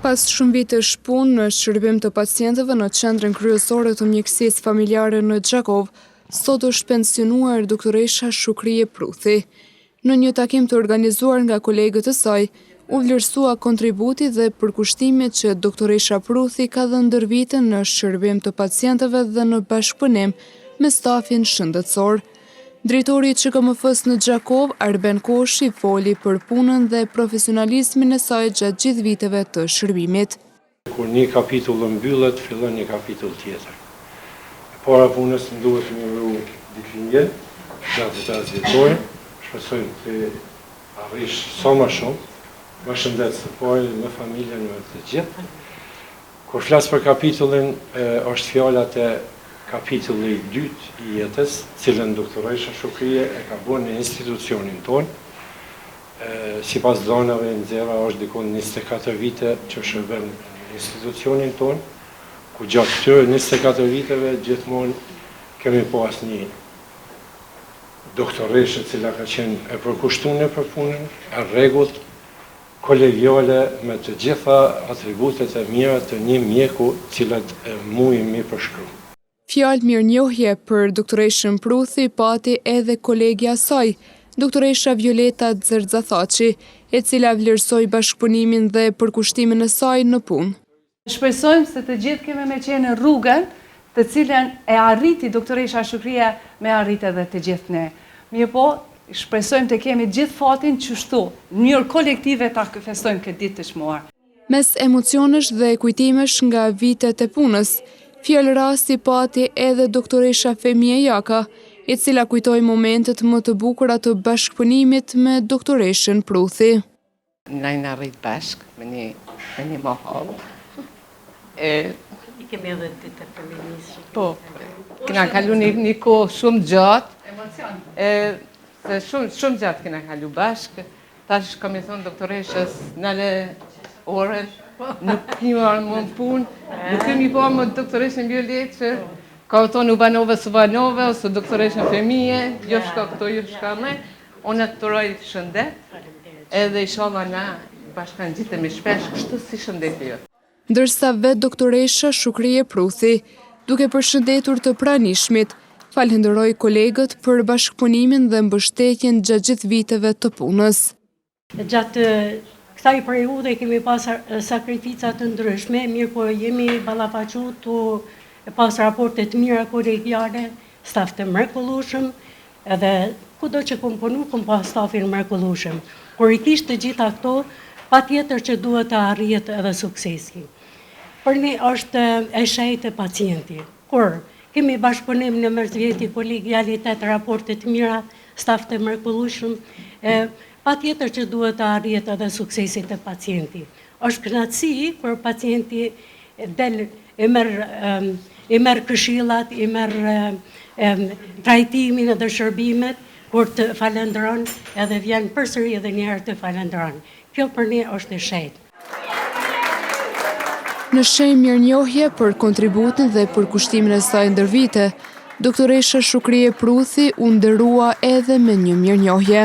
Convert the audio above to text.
Pas shumë vitesh punë në shërbim të pacientëve në qendrën kryesore të mjekësisë familjare në Gjakov, sot është pensionuar doktoresha Shukrie Pruthi. Në një takim të organizuar nga kolegët e saj, u vlerësua kontributi dhe përkushtimet që doktoresha Pruthi ka dhënë ndër vite në shërbim të pacientëve dhe në bashkëpunim me stafin shëndetësor. Drejtori i QKMF-s në Gjakov, Arben Koshi, foli për punën dhe profesionalizmin e saj gjatë gjithë viteve të shërbimit. Kur një kapitull mbyllet, fillon një kapitull tjetër. Para punës më duhet të mirëu ditëlindje, gjatë 5 vjetor. Shpresojmë të arrish sa më shumë, më shëndet së pari, me familjen, me të gjithë. Kur flas për kapitullin, është fjalat e kapitulli 2 i jetës, cilën doktoresha Shukrie e ka bërë në institucionin tonë. Sipas dhënave nxjerra është dikon 24 vite që shërben në institucionin tonë, ku gjatë këtyre 24 viteve gjithmonë kemi pas një doktoreshe cila ka qenë e përkushtuar për punën, e rregullt, kolegiale me të gjitha atributet e mira të një mjeku, cilat mujim mi përshkruaj. Fjalë mirënjohje për doktoreshën Pruthi pati edhe kolegja saj, doktoresha Violeta Zerxathaçi, e cila vlerësoi bashkëpunimin dhe përkushtimin e saj në punë. Shpresojmë se të gjithë kemi me qenë në rrugën të cilën e arriti doktoresha Shukria me arrit edhe të gjithë ne. Mirë po, shpresojmë të kemi gjithë fatin qështu, në mënyrë kolektive ta festojmë këtë ditë të çmuar. Mes emocionesh dhe kujtimesh nga vitet e punës, fjalë rasti pati edhe doktoresha Femia Jaka, e cila kujtoi momentet më të bukura të bashkëpunimit me doktoreshën Pruthi. Na arrit bashk me një mohall. I kemi edhe ditë të feminisë. Po, kena kalu një kohë shumë gjatë. Shumë gjatë kena kalu bashk. Tash kam i thonë doktoreshës, nale orën, nuk një arë më në punë. Nuk kemi po më doktoreshën Violetë që ka o tonë u banove së banove, ose doktoreshën Femije, jo shka këto, jo shka me. Unë të tëroj shëndet, edhe inshallah na bashkan gjitemi shpesh, kështu si shëndet jo. Ndërsa vetë doktoresha Shukrie Pruthi, duke përshëndetur të pranishmit, falenderoi kolegët për bashkëpunimin dhe mbështetjen gjatë gjithë viteve të punës. Gjatë kësaj periudhe kemi pas sakrificat të ndryshme, mirë po jemi ballafaqur të pas raporte të mira kolegiale, staf të mrekullueshëm, edhe kudo që kom punu, kom pas stafin mrekullueshëm. Kur i kish të gjitha këto, patjetër që duhet të arrihet edhe suksesi. Për ne është e shejtë pacienti. Kur kemi bashkëpunim në mes veti kolegialitet, raporte të mira, staf të mrekullueshëm, patjetër që duhet të arrihet edhe suksesi të pacienti. Është kënaqësi kur pacienti del e merr këshillat, i merr trajtimin edhe shërbimet, kur të falendron edhe vjen përsëri edhe një herë të falendron. Kjo për ne është e shejtë. Në shenjë mirënjohje për kontributin dhe përkushtimin e saj ndër vite, doktoresha Shukrie Pruthi u nderua edhe me një mirënjohje.